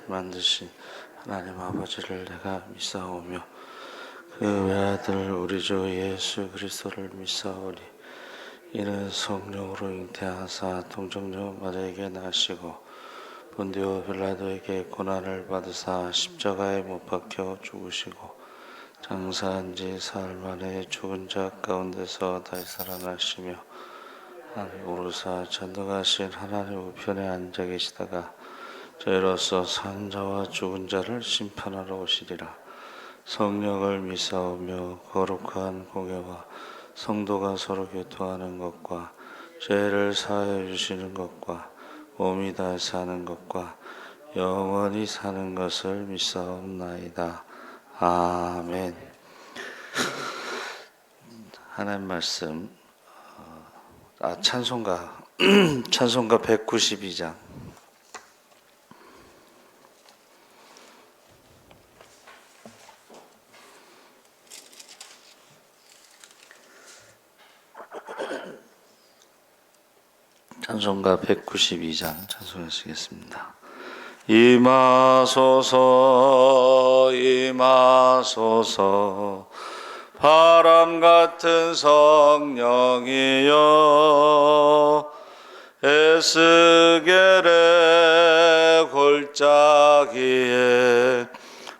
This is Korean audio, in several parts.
만드신 하나님 아버지를 내가 믿사오며 그 외아들 우리 주 예수 그리스도를 믿사오니 이는 성령으로 잉태하사 동정녀 마리아에게 나시고 본디오 빌라도에게 고난을 받으사 십자가에 못 박혀 죽으시고 장사한 지 사흘 만에 죽은 자 가운데서 다시 살아나시며 하늘 오르사 전능하신 하나님 우편에 앉아 계시다가 저희로서 산 자와 죽은 자를 심판하러 오시리라. 성령을 믿사오며 거룩한 공예와 성도가 서로 교통하는 것과 죄를 사하여 주시는 것과 몸이 다시 사는 것과 영원히 사는 것을 믿사옵나이다. 아멘. 하나님 말씀 찬송가 192장 찬송가 192장 찬송하시겠습니다. 임하소서 임하소서 바람 같은 성령이여 에스겔의 골짜기에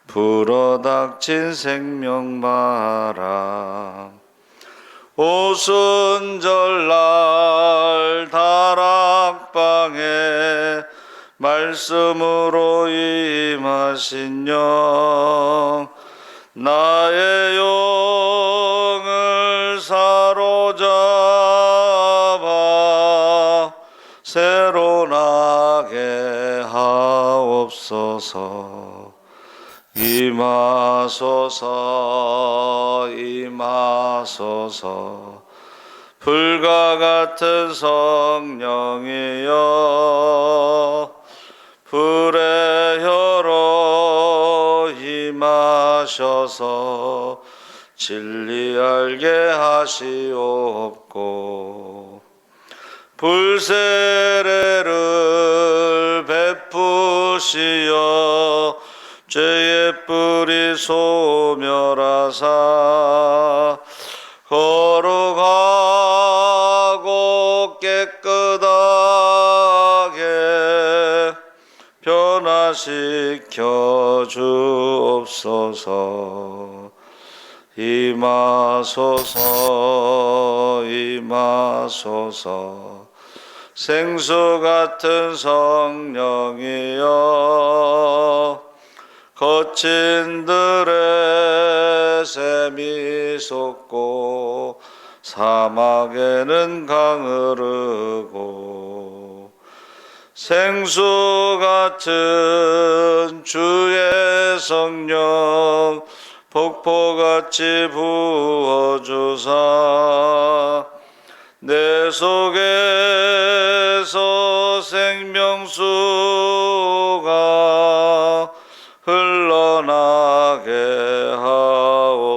불어닥친 생명바람 오순절날 다락방에 말씀으로 임하신 영 나의 영을 사로잡아 새로나게 하옵소서. 임하소서 임하소서 불과 같은 성령이여 불의 혀로 임하셔서 진리 알게 하시옵고 불세례를 베푸시어 죄의 뿌리 소멸하사 거룩하고 깨끗하게 변화시켜 주옵소서. 임하소서 임하소서 생수 같은 성령이여 거친 들에 샘이 솟고 사막에는 강 흐르고 생수 같은 주의 성령 폭포같이 부어주사 내 속에서 생명수가 흘러나게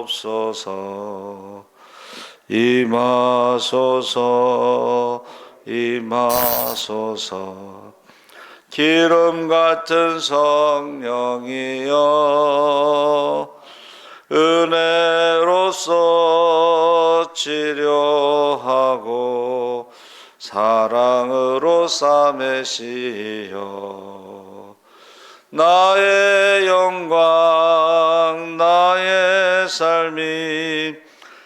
하옵소서. 임하소서 임하소서 기름 같은 성령이여 은혜로서 치료하고 사랑으로 싸매시어 나의 영광 나의 삶이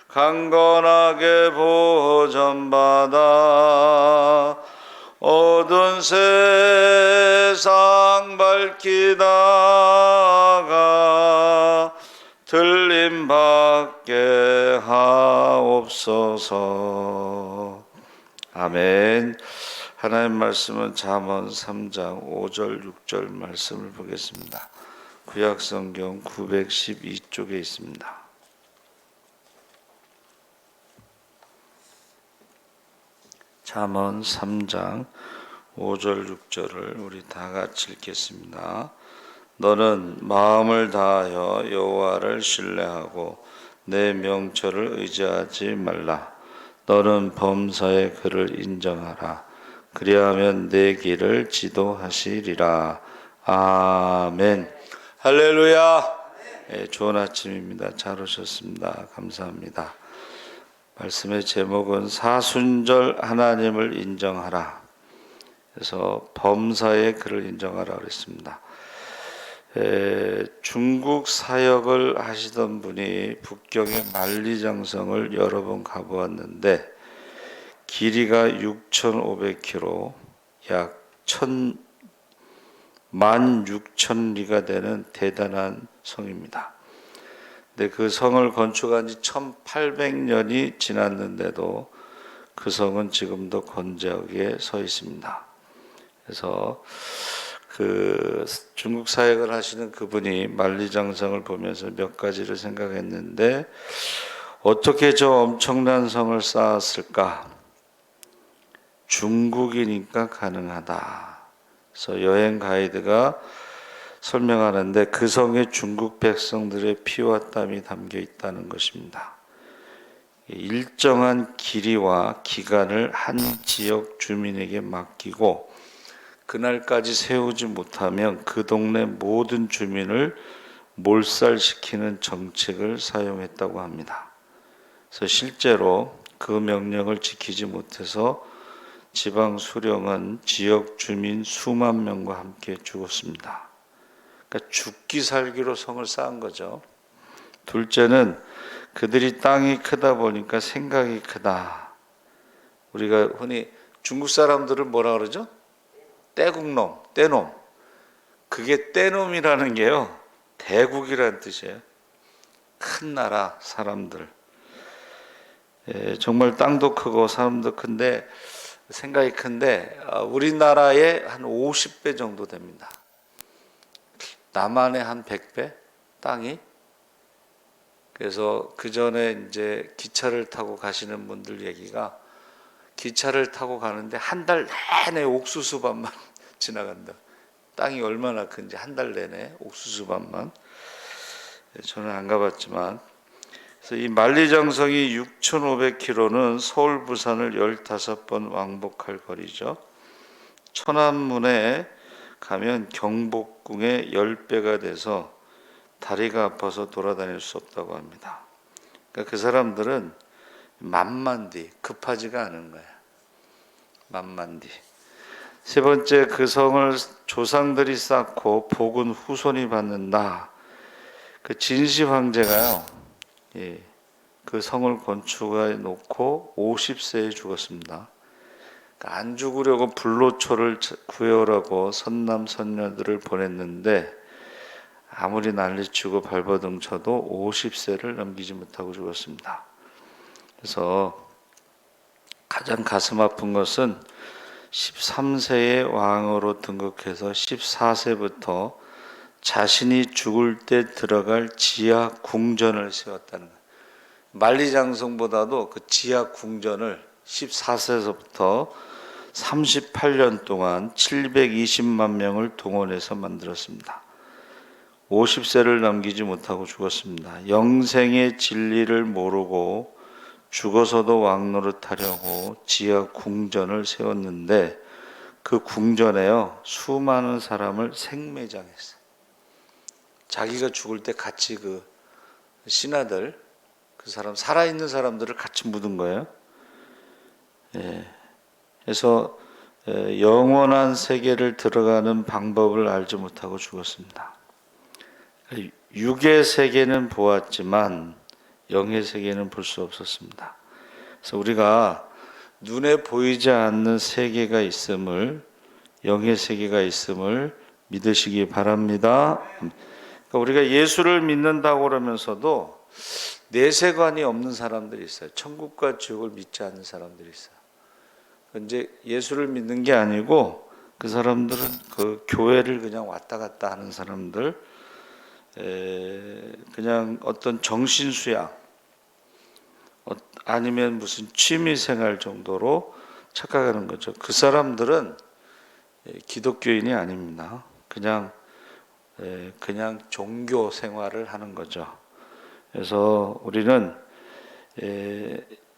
강건하게 보전받아 어두운 세상 밝히다가 들림받게 하옵소서. 아멘. 하나님 말씀은 잠언 3장 5절 6절 말씀을 보겠습니다. 구약성경 912쪽에 있습니다. 잠언 3장 5절 6절을 우리 다 같이 읽겠습니다. 너는 마음을 다하여 여호와를 신뢰하고 내 명철을 의지하지 말라. 너는 범사의 그를 인정하라. 그리하면 내 길을 지도하시리라. 아멘. 할렐루야. 예, 좋은 아침입니다. 잘 오셨습니다. 감사합니다. 말씀의 제목은 사순절 하나님을 인정하라. 그래서 범사에 그를 인정하라 그랬습니다. 중국 사역을 하시던 분이 북경의 만리장성을 여러 번 가보았는데 길이가 6,500km, 약 16,000리가 되는 대단한 성입니다. 근데 그 성을 건축한 지 1800년이 지났는데도 그 성은 지금도 건재하게 서 있습니다. 그래서 그 중국 사역을 하시는 그분이 만리장성을 보면서 몇 가지를 생각했는데 어떻게 저 엄청난 성을 쌓았을까? 중국이니까 가능하다. 그래서 여행 가이드가 설명하는데 그 성에 중국 백성들의 피와 땀이 담겨 있다는 것입니다. 일정한 길이와 기간을 한 지역 주민에게 맡기고 그날까지 세우지 못하면 그 동네 모든 주민을 몰살시키는 정책을 사용했다고 합니다. 그래서 실제로 그 명령을 지키지 못해서 지방 수령은 지역 주민 수만 명과 함께 죽었습니다. 그러니까 죽기 살기로 성을 쌓은 거죠. 둘째는 그들이 땅이 크다 보니까 생각이 크다. 우리가 흔히 중국 사람들을 뭐라 그러죠? 떼국놈, 떼놈. 그게 떼놈이라는 게요, 대국이라는 뜻이에요. 큰 나라 사람들. 정말 땅도 크고 사람도 큰데 생각이 큰데 우리나라의 한 50배 정도 됩니다. 남한의 한 100배 땅이. 그래서 그 전에 이제 기차를 타고 가시는 분들 얘기가 기차를 타고 가는데 한 달 내내 옥수수밭만 지나간다. 땅이 얼마나 큰지 한 달 내내 옥수수밭만. 저는 안 가봤지만. 그래서 이 만리장성이 6,500km는 서울 부산을 15번 왕복할 거리죠. 천안문에 가면 경복궁의 10배가 돼서 다리가 아파서 돌아다닐 수 없다고 합니다. 그러니까 그 사람들은 만만디 급하지가 않은 거야. 만만디. 세 번째, 그 성을 조상들이 쌓고 복은 후손이 받는다. 그 진시 황제가요, 그 성을 건축해 놓고 50세에 죽었습니다. 그러니까 안 죽으려고 불로초를 구해오라고 선남 선녀들을 보냈는데 아무리 난리치고 발버둥 쳐도 50세를 넘기지 못하고 죽었습니다. 그래서 가장 가슴 아픈 것은 13세의 왕으로 등극해서 14세부터 자신이 죽을 때 들어갈 지하 궁전을 세웠다는 거예요. 만리장성보다도 그 지하 궁전을 14세서부터 38년 동안 720만 명을 동원해서 만들었습니다. 50세를 넘기지 못하고 죽었습니다. 영생의 진리를 모르고 죽어서도 왕노릇하려고 지하 궁전을 세웠는데 그 궁전에요, 수많은 사람을 생매장했어요. 자기가 죽을 때 같이 그 신하들, 그 사람 살아있는 사람들을 같이 묻은 거예요. 그래서 영원한 세계를 들어가는 방법을 알지 못하고 죽었습니다. 육의 세계는 보았지만 영의 세계는 볼 수 없었습니다. 그래서 우리가 눈에 보이지 않는 세계가 있음을, 영의 세계가 있음을 믿으시기 바랍니다. 그러니까 우리가 예수를 믿는다고 그러면서도 내세관이 없는 사람들이 있어요. 천국과 지옥을 믿지 않는 사람들이 있어요. 이제 예수를 믿는 게 아니고 그 사람들은 그 교회를 그냥 왔다 갔다 하는 사람들, 그냥 어떤 정신수양 아니면 무슨 취미생활 정도로 착각하는 거죠. 그 사람들은 기독교인이 아닙니다. 그냥 종교 생활을 하는 거죠. 그래서 우리는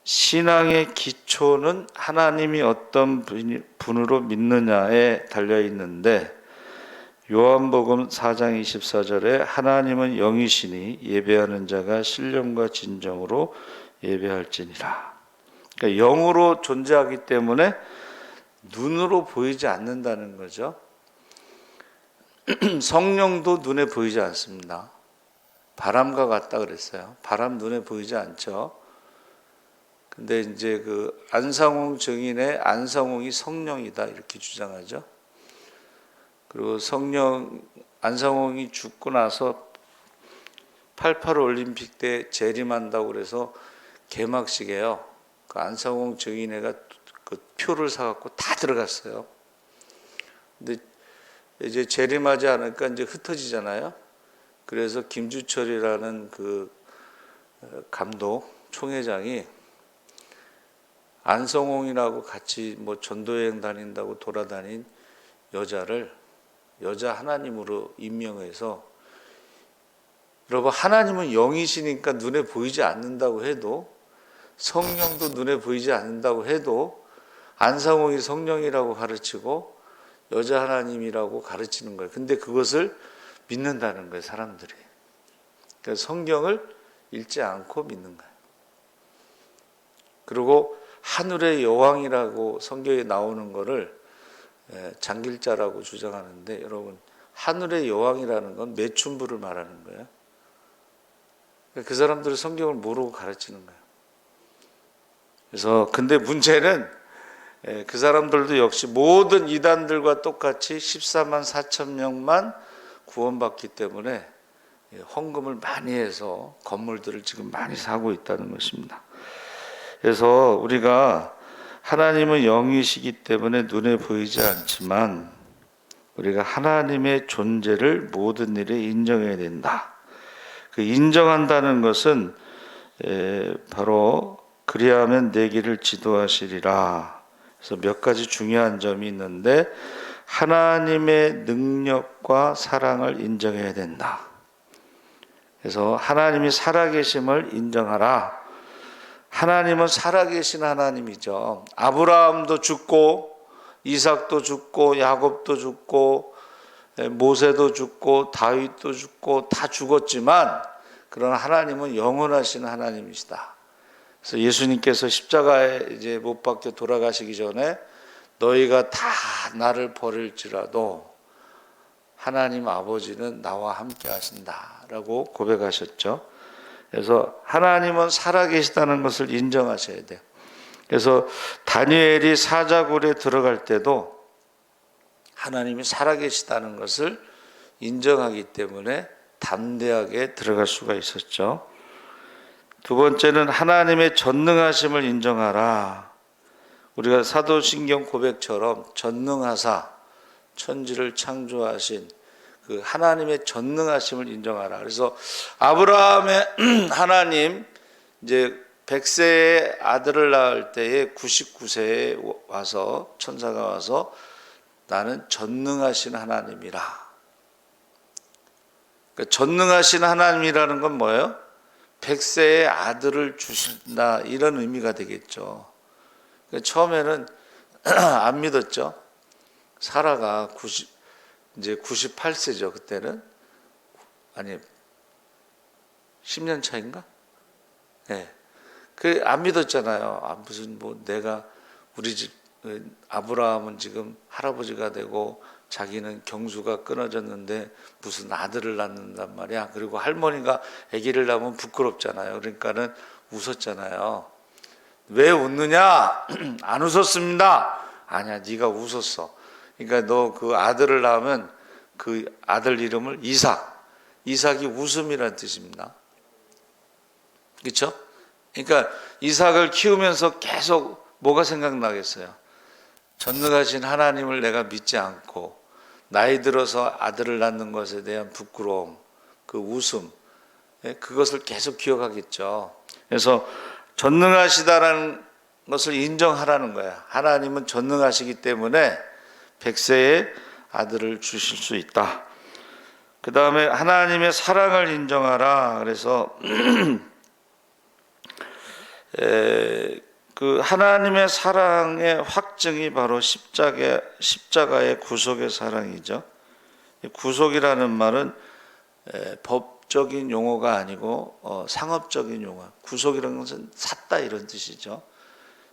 신앙의 기초는 하나님이 어떤 분으로 믿느냐에 달려 있는데 요한복음 4장 24절에 하나님은 영이시니 예배하는 자가 신령과 진정으로 예배할지니라. 그러니까 영으로 존재하기 때문에 눈으로 보이지 않는다는 거죠. 성령도 눈에 보이지 않습니다. 바람과 같다 그랬어요. 바람 눈에 보이지 않죠. 근데 이제 그 안상홍 증인의 안상홍이 성령이다 이렇게 주장하죠. 그리고 안상홍이 죽고 나서 88 올림픽 때 재림한다고 그래서 개막식에요. 그 안상홍 증인회가 그 표를 사갖고 다 들어갔어요. 근데 이제 재림하지 않으니까 이제 흩어지잖아요. 그래서 김주철이라는 그 감독 총회장이 안성홍이라고 같이 뭐 전도여행 다닌다고 돌아다닌 여자 하나님으로 임명해서, 여러분 하나님은 영이시니까 눈에 보이지 않는다고 해도, 성령도 눈에 보이지 않는다고 해도 안상홍이 성령이라고 가르치고 여자 하나님이라고 가르치는 거예요. 근데 그것을 믿는다는 거예요, 사람들이. 그러니까 성경을 읽지 않고 믿는 거예요. 그리고 하늘의 여왕이라고 성경에 나오는 거를 장길자라고 주장하는데, 여러분 하늘의 여왕이라는 건 매춘부를 말하는 거예요. 그 사람들은 성경을 모르고 가르치는 거예요. 그래서 근데 문제는 그 사람들도 역시 모든 이단들과 똑같이 14만 4천 명만 구원받기 때문에 헌금을 많이 해서 건물들을 지금 많이 사고 있다는 것입니다. 그래서 우리가 하나님은 영이시기 때문에 눈에 보이지 않지만 우리가 하나님의 존재를 모든 일에 인정해야 된다. 그 인정한다는 것은 바로 그리하면 내 길을 지도하시리라. 그래서 몇 가지 중요한 점이 있는데, 하나님의 능력과 사랑을 인정해야 된다. 그래서 하나님이 살아계심을 인정하라. 하나님은 살아계신 하나님이죠. 아브라함도 죽고 이삭도 죽고 야곱도 죽고 모세도 죽고 다윗도 죽고 다 죽었지만, 그러나 하나님은 영원하신 하나님이시다. 그래서 예수님께서 십자가에 이제 못 박혀 돌아가시기 전에 너희가 다 나를 버릴지라도 하나님 아버지는 나와 함께 하신다라고 고백하셨죠. 그래서 하나님은 살아계시다는 것을 인정하셔야 돼요. 그래서 다니엘이 사자굴에 들어갈 때도 하나님이 살아계시다는 것을 인정하기 때문에 담대하게 들어갈 수가 있었죠. 두 번째는 하나님의 전능하심을 인정하라. 우리가 사도신경 고백처럼 전능하사 천지를 창조하신 그 하나님의 전능하심을 인정하라. 그래서 아브라함의 하나님, 이제 100세의 아들을 낳을 때에 99세에 와서 천사가 와서 나는 전능하신 하나님이라. 그러니까 전능하신 하나님이라는 건 뭐예요? 100세의 아들을 주신다, 이런 의미가 되겠죠. 그러니까 처음에는 안 믿었죠. 사라가 이제 98세죠. 그때는 아니 10년 차인가? 네. 그 안 믿었잖아요. 무슨 뭐 내가 우리 집 아브라함은 지금 할아버지가 되고 자기는 경수가 끊어졌는데 무슨 아들을 낳는단 말이야. 그리고 할머니가 아기를 낳으면 부끄럽잖아요. 그러니까는 웃었잖아요. 왜 웃느냐? 안 웃었습니다. 아니야, 네가 웃었어. 그러니까 너 그 아들을 낳으면 그 아들 이름을 이삭이 웃음이라는 뜻입니다. 그렇죠? 그러니까 이삭을 키우면서 계속 뭐가 생각나겠어요? 전능하신 하나님을 내가 믿지 않고 나이 들어서 아들을 낳는 것에 대한 부끄러움, 그 웃음, 그것을 계속 기억하겠죠. 그래서 전능하시다라는 것을 인정하라는 거야. 하나님은 전능하시기 때문에 100세의 아들을 주실 수 있다. 그 다음에 하나님의 사랑을 인정하라. 그래서 그 하나님의 사랑의 확증이 바로 십자가의 구속의 사랑이죠. 구속이라는 말은 법적인 용어가 아니고 상업적인 용어. 구속이라는 것은 샀다 이런 뜻이죠.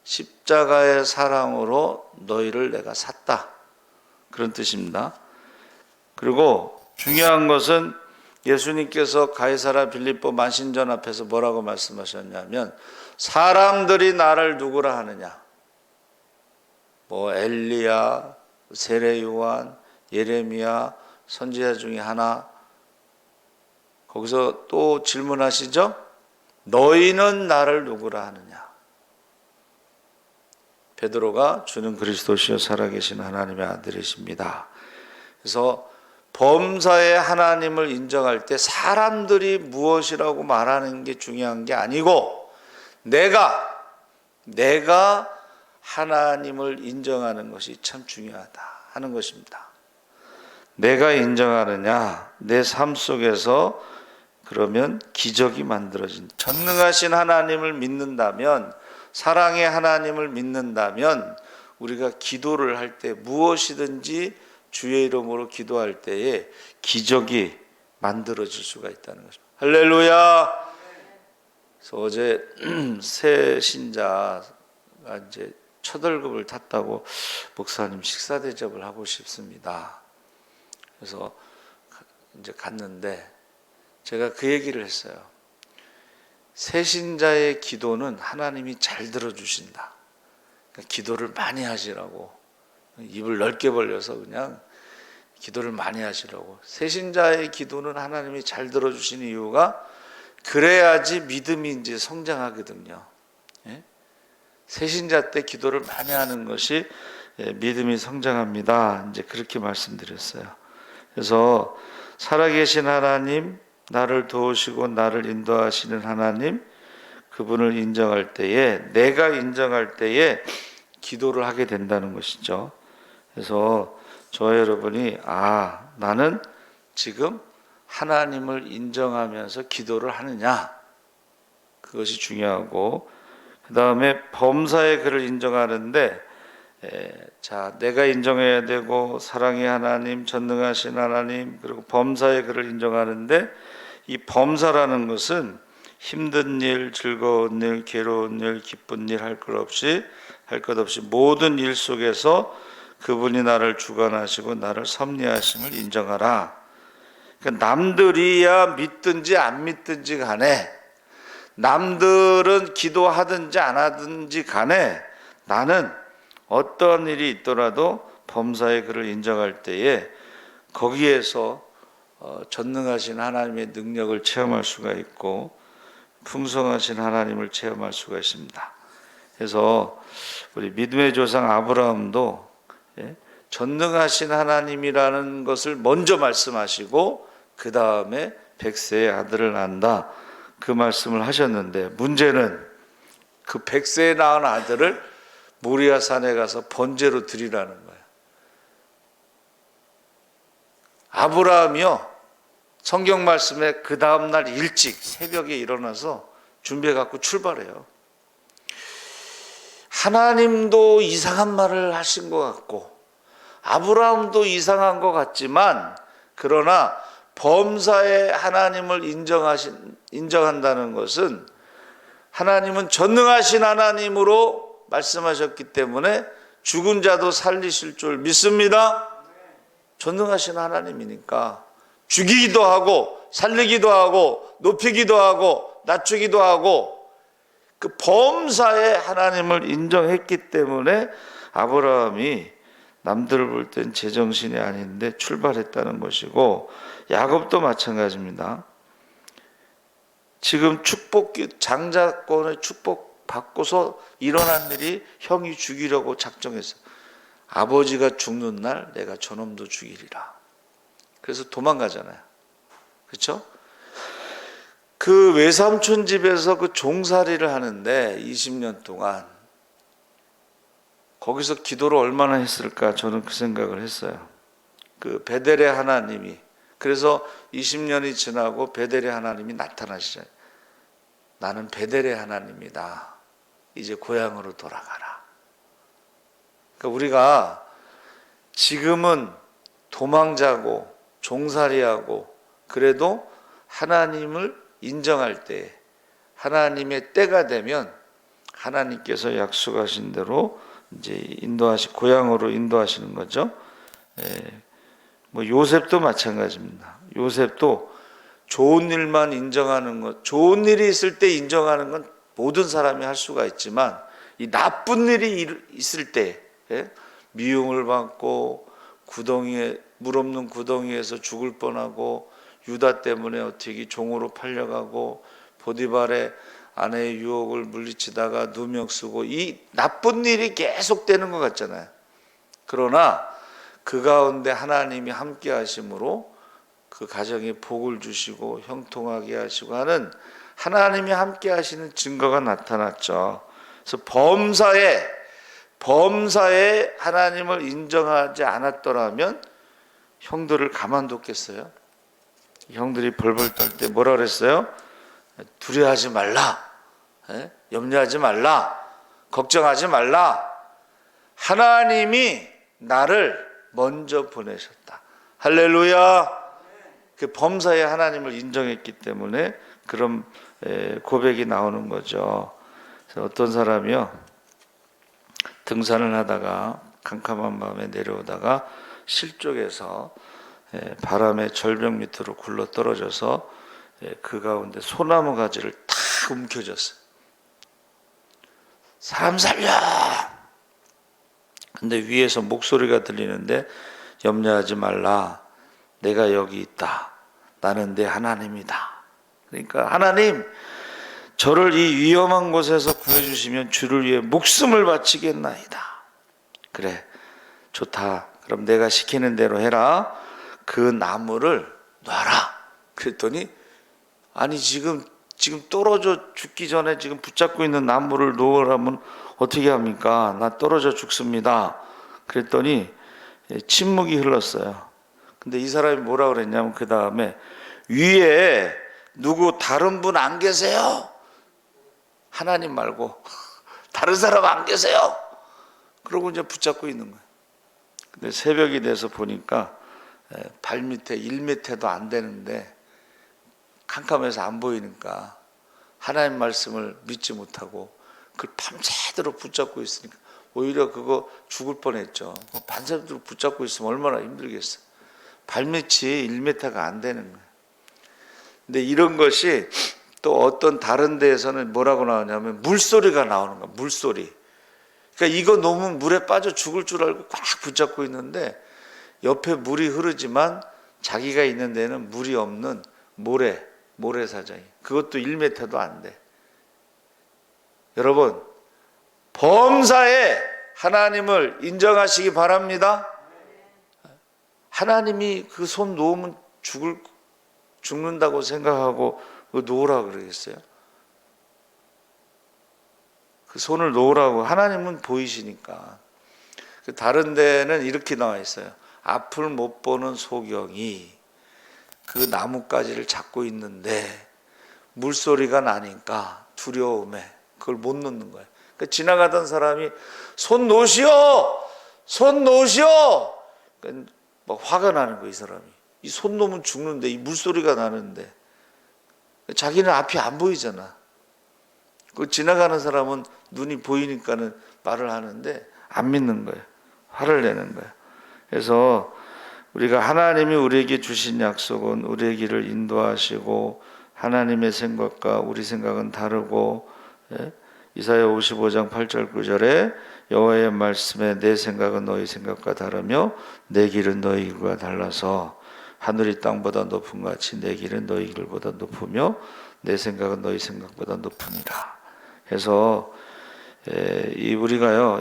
십자가의 사랑으로 너희를 내가 샀다, 그런 뜻입니다. 그리고 중요한 것은 예수님께서 가이사랴 빌립보 만신전 앞에서 뭐라고 말씀하셨냐면, 사람들이 나를 누구라 하느냐, 뭐 엘리야, 세례 요한, 예레미야, 선지자 중에 하나. 거기서 또 질문하시죠. 너희는 나를 누구라 하느냐. 베드로가 주는 그리스도시요 살아계신 하나님의 아들이십니다. 그래서 범사의 하나님을 인정할 때 사람들이 무엇이라고 말하는 게 중요한 게 아니고, 내가 하나님을 인정하는 것이 참 중요하다 하는 것입니다. 내가 인정하느냐, 내 삶 속에서 그러면 기적이 만들어진다. 전능하신 하나님을 믿는다면, 사랑의 하나님을 믿는다면, 우리가 기도를 할 때 무엇이든지 주의 이름으로 기도할 때에 기적이 만들어질 수가 있다는 것입니다. 할렐루야. 그래서 어제 새 신자가 이제 첫 월급을 탔다고 목사님 식사 대접을 하고 싶습니다. 그래서 이제 갔는데 제가 그 얘기를 했어요. 새 신자의 기도는 하나님이 잘 들어주신다. 그러니까 기도를 많이 하시라고, 입을 넓게 벌려서 그냥 기도를 많이 하시라고. 새 신자의 기도는 하나님이 잘 들어주시는 이유가, 그래야지 믿음이 이제 성장하거든요. 새 신자 때 기도를 많이 하는 것이 믿음이 성장합니다. 이제 그렇게 말씀드렸어요. 그래서 살아계신 하나님, 나를 도우시고 나를 인도하시는 하나님, 그분을 인정할 때에, 내가 인정할 때에 기도를 하게 된다는 것이죠. 그래서 저와 여러분이 나는 지금 하나님을 인정하면서 기도를 하느냐, 그것이 중요하고, 그 다음에 범사의 그를 인정하는데, 내가 인정해야 되고, 사랑의 하나님, 전능하신 하나님, 그리고 범사의 그를 인정하는데, 이 범사라는 것은 힘든 일, 즐거운 일, 괴로운 일, 기쁜 일 할 것 없이 모든 일 속에서 그분이 나를 주관하시고 나를 섭리하심을 인정하라. 그러니까 남들이야 믿든지 안 믿든지 간에, 남들은 기도하든지 안 하든지 간에, 나는 어떤 일이 있더라도 범사의 그를 인정할 때에 거기에서 전능하신 하나님의 능력을 체험할 수가 있고 풍성하신 하나님을 체험할 수가 있습니다. 그래서 우리 믿음의 조상 아브라함도 전능하신 하나님이라는 것을 먼저 말씀하시고 그 다음에 100세의 아들을 낳는다, 그 말씀을 하셨는데, 문제는 그 100세에 낳은 아들을 모리아 산에 가서 번제로 드리라는 거예요. 아브라함이요, 성경 말씀에 그 다음날 일찍 새벽에 일어나서 준비해 갖고 출발해요. 하나님도 이상한 말을 하신 것 같고 아브라함도 이상한 것 같지만, 그러나 범사의 하나님을 인정한다는 것은, 하나님은 전능하신 하나님으로 말씀하셨기 때문에 죽은 자도 살리실 줄 믿습니다. 전능하신 하나님이니까 죽이기도 하고 살리기도 하고 높이기도 하고 낮추기도 하고, 그 범사의 하나님을 인정했기 때문에 아브라함이 남들을 볼 땐 제정신이 아닌데 출발했다는 것이고, 야곱도 마찬가지입니다. 지금 장자권의 축복 받고서 일어난 일이 형이 죽이려고 작정했어요. 아버지가 죽는 날 내가 저놈도 죽이리라. 그래서 도망가잖아요. 그렇죠? 그 외삼촌 집에서 그 종살이를 하는데 20년 동안 거기서 기도를 얼마나 했을까, 저는 그 생각을 했어요. 그 베델의 하나님이, 그래서 20년이 지나고 베델의 하나님이 나타나시잖아요. 나는 베델의 하나님이다. 이제 고향으로 돌아가라. 그러니까 우리가 지금은 도망자고 종살이하고 그래도 하나님을 인정할 때 하나님의 때가 되면 하나님께서 약속하신 대로 이제 고향으로 인도하시는 거죠. 뭐 요셉도 마찬가지입니다. 요셉도 좋은 일만 인정하는 것, 좋은 일이 있을 때 인정하는 건 모든 사람이 할 수가 있지만 이 나쁜 일이 있을 때 미움을 받고 물 없는 구덩이에서 죽을 뻔하고 유다 때문에 어떻게 종으로 팔려가고 보디발의 아내의 유혹을 물리치다가 누명 쓰고 이 나쁜 일이 계속되는 것 같잖아요. 그러나 그 가운데 하나님이 함께 하심으로 그 가정에 복을 주시고 형통하게 하시고 하는 하나님이 함께 하시는 증거가 나타났죠. 그래서 범사에 하나님을 인정하지 않았더라면 형들을 가만뒀겠어요? 형들이 벌벌 떨 때 뭐라 그랬어요? 두려워하지 말라, 염려하지 말라, 걱정하지 말라. 하나님이 나를 먼저 보내셨다. 할렐루야. 그 범사에 하나님을 인정했기 때문에 그런 고백이 나오는 거죠. 그래서 어떤 사람이요, 등산을 하다가 캄캄한 밤에 내려오다가 실족해서 바람에 절벽 밑으로 굴러 떨어져서 그 가운데 소나무 가지를 탁 움켜쥐었어요. 사람 살려! 근데 위에서 목소리가 들리는데 염려하지 말라. 내가 여기 있다. 나는 내 하나님이다. 그러니까 하나님, 저를 이 위험한 곳에서 구해주시면 주를 위해 목숨을 바치겠나이다. 그래, 좋다. 그럼 내가 시키는 대로 해라. 그 나무를 놔라. 그랬더니 아니 지금 떨어져 죽기 전에 지금 붙잡고 있는 나무를 놓으라면 어떻게 합니까? 나 떨어져 죽습니다. 그랬더니 침묵이 흘렀어요. 근데 이 사람이 뭐라 그랬냐면 그 다음에 위에 누구 다른 분 안 계세요? 하나님 말고 다른 사람 안 계세요? 그러고 이제 붙잡고 있는 거예요. 근데 새벽이 돼서 보니까 발밑에 1m도 안 되는데 캄캄해서 안 보이니까 하나님 말씀을 믿지 못하고 그걸 밤새도록 붙잡고 있으니까 오히려 그거 죽을 뻔했죠. 밤새도록 붙잡고 있으면 얼마나 힘들겠어요. 발밑이 1m가 안 되는 거예요. 근데 이런 것이 또 어떤 다른 데에서는 뭐라고 나오냐면 물소리가 나오는 거야. 물소리. 그러니까 이거 놓으면 물에 빠져 죽을 줄 알고 꽉 붙잡고 있는데 옆에 물이 흐르지만 자기가 있는 데는 물이 없는 모래사장이. 그것도 1m도 안 돼. 여러분, 범사에 하나님을 인정하시기 바랍니다. 하나님이 그 손 놓으면 죽는다고 생각하고 놓으라 그러겠어요? 그 손을 놓으라고. 하나님은 보이시니까. 다른 데는 이렇게 나와 있어요. 앞을 못 보는 소경이 그 나뭇가지를 잡고 있는데 물소리가 나니까 두려움에 그걸 못 놓는 거예요. 그러니까 지나가던 사람이 손 놓으시오! 손 놓으시오! 그러니까 막 화가 나는 거예요, 이 사람이. 이 손 놓으면 죽는데, 이 물소리가 나는데. 자기는 앞이 안 보이잖아. 그 지나가는 사람은 눈이 보이니까는 말을 하는데 안 믿는 거예요. 화를 내는 거예요. 그래서 우리가 하나님이 우리에게 주신 약속은 우리의 길을 인도하시고 하나님의 생각과 우리 생각은 다르고, 이사야 55장 8절 9절에 여호와의 말씀에 내 생각은 너희 생각과 다르며 내 길은 너희 길과 달라서 하늘이 땅보다 높은 것 같이 내 길은 너희 길보다 높으며 내 생각은 너희 생각보다 높으니라. 그래서 우리가요,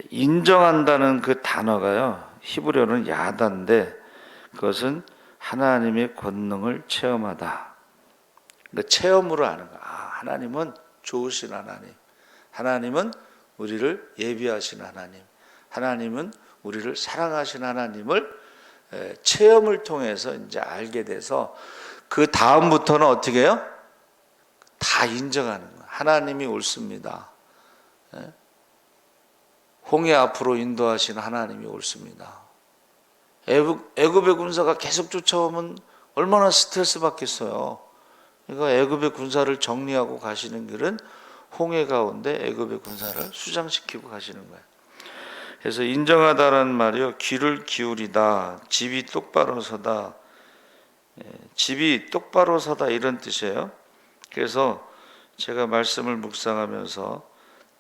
인정한다는 그 단어가요, 히브리어는 야다인데 그것은 하나님의 권능을 체험하다. 그러니까 체험으로 아는 거야. 하나님은 좋으신 하나님, 하나님은 우리를 예비하신 하나님, 하나님은 우리를 사랑하신 하나님을 체험을 통해서 이제 알게 돼서 그 다음부터는 어떻게 해요? 다 인정하는 거예요. 하나님이 옳습니다. 홍해 앞으로 인도하신 하나님이 옳습니다. 애굽의 군사가 계속 쫓아오면 얼마나 스트레스 받겠어요. 그러니까 애굽의 군사를 정리하고 가시는 길은 홍해 가운데 애굽의 군사를 수장시키고 가시는 거예요. 그래서 인정하다라는 말이요, 귀를 기울이다, 집이 똑바로 서다, 집이 똑바로 서다 이런 뜻이에요. 그래서 제가 말씀을 묵상하면서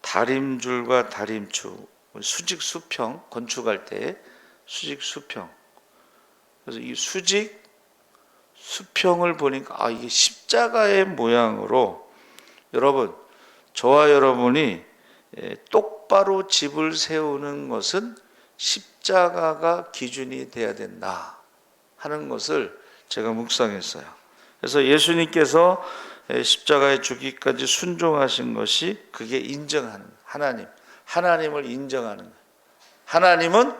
다림줄과 다림추, 수직 수평 건축할 때 수직 수평. 그래서 이 수직 수평을 보니까 이게 십자가의 모양으로, 여러분, 저와 여러분이 똑바로 집을 세우는 것은 십자가가 기준이 돼야 된다 하는 것을 제가 묵상했어요. 그래서 예수님께서 십자가에 죽기까지 순종하신 것이 그게 인정하는 하나님을 인정하는 거예요. 하나님은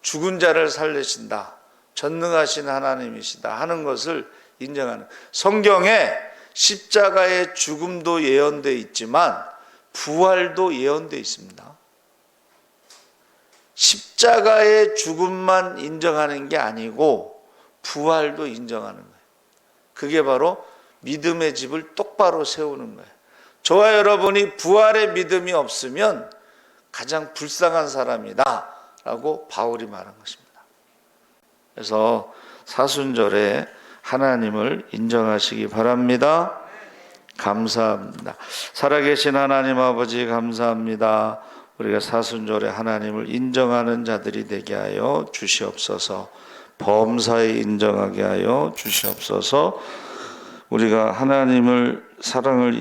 죽은 자를 살리신다, 전능하신 하나님이시다 하는 것을 인정하는, 성경에 십자가의 죽음도 예언되어 있지만 부활도 예언되어 있습니다. 십자가의 죽음만 인정하는 게 아니고 부활도 인정하는 거예요. 그게 바로 믿음의 집을 똑바로 세우는 거예요. 저와 여러분이 부활의 믿음이 없으면 가장 불쌍한 사람이다 라고 바울이 말한 것입니다. 그래서 사순절에 하나님을 인정하시기 바랍니다. 감사합니다. 살아계신 하나님 아버지 감사합니다. 우리가 사순절에 하나님을 인정하는 자들이 되게 하여 주시옵소서. 범사에 인정하게 하여 주시옵소서. 우리가 하나님을 사랑을